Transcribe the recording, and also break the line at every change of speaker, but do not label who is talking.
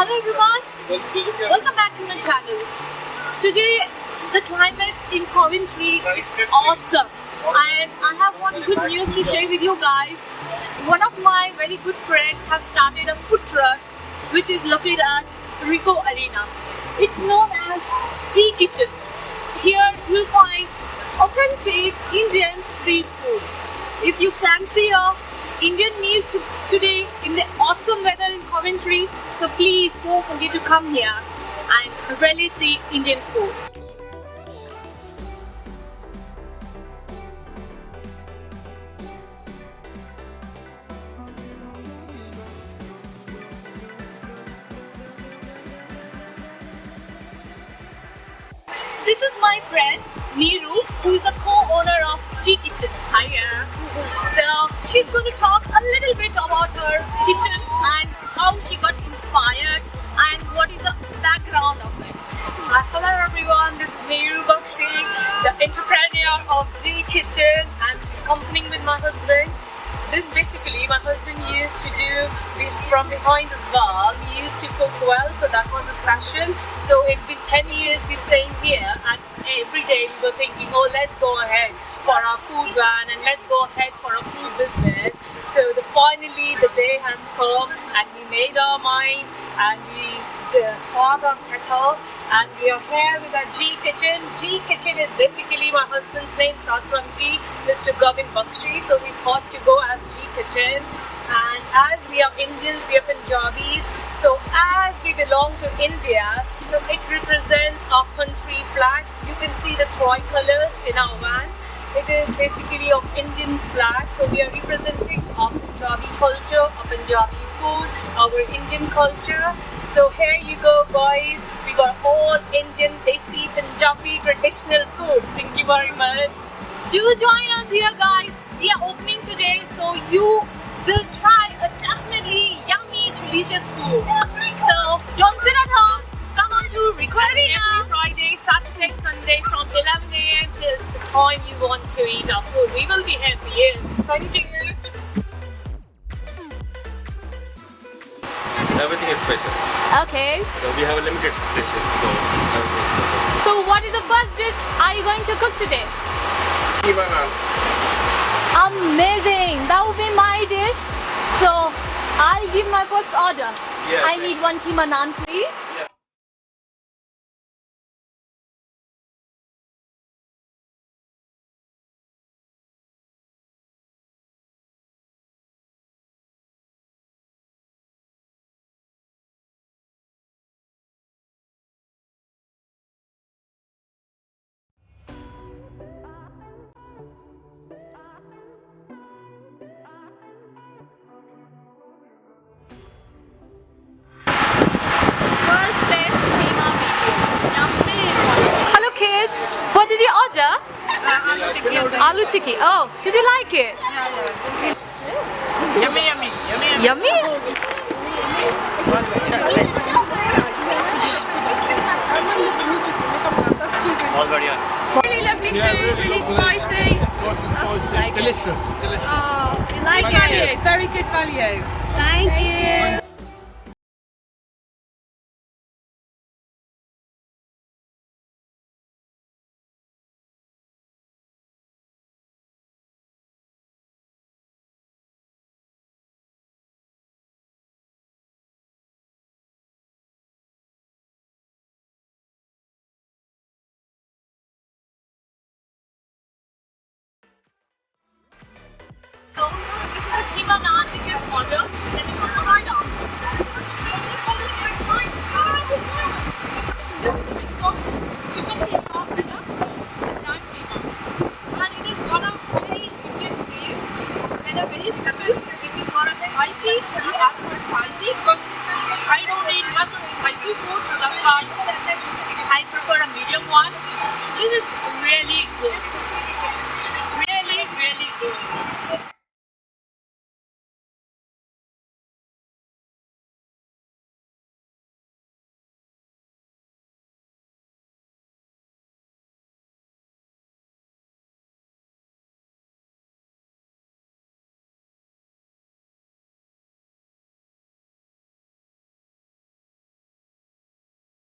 Hello everyone, welcome back to my channel. Today the climate in Coventry is awesome and I have one good news to share with you guys. One of my very good friends has started a food truck which is located at Ricoh Arena. It's known as GKitchen. Here you'll find authentic Indian street food. If you fancy a Indian meal today in the awesome weather in Coventry, so please don't forget to come here and relish the Indian food. This is my friend Neeru, who is a co-owner of GKitchen. Hiya! So she's going to talk a little bit about her kitchen and how she got inspired and what is the background of it.
Hello everyone, this is Neeru Bakshi, the entrepreneur of GKitchen, and accompanying with my husband. This basically my husband used to do from behind as well. He used to cook well, so that was his passion. So it's been 10 years we're staying here, and every day we were thinking, oh, let's go ahead for our food van and let's go ahead for a food business. So finally the day has come and we made our mind and we start our setup, and we are here with our GKitchen. GKitchen is basically my husband's name, starts from G, Mr. Govin Bakshi. So we thought to go as GKitchen. And as we are Indians, we are Punjabis. So as we belong to India, so it represents our country flag. You can see the tricolors in our van. It is basically of Indian flag, so we are representing our Punjabi culture, our Punjabi food, our Indian culture. So here you go guys, we got all Indian, desi, Punjabi traditional food. Thank you very much.
Do join us here guys, we are opening today, so you will try a definitely yummy, delicious food. So don't sit at home, come on to Ricoh Arena.
Every Friday, Saturday, Sunday from 11 AM till the time you want to eat our food. We will be here for you. Thank you.
Everything is special.
Okay.
So we have a limited dishes, so everything is special.
So what is the first dish are you going to cook today?
Kheema Naan.
Amazing! That will be my dish. So I'll give my first order.
Yeah,
I need one Kheema Naan please.
Yeah.
Hello kids, what did you order? Aaloo Tikki. Oh, did you like it?
Yummy, yummy, yummy,
Yummy?
Really lovely food, really spicy.
Delicious.
Oh, you like it? Very good value.
Thank you.
So, this is the Kheema Naan which you have ordered. Then you can try it out. This is called Chicken Kheema and Naan Kheema. And it is got a very Indian taste and a very subtle. If you want a spicy, you ask for spicy. But I don't eat much spicy food, so that's why I prefer a medium one. This is really good.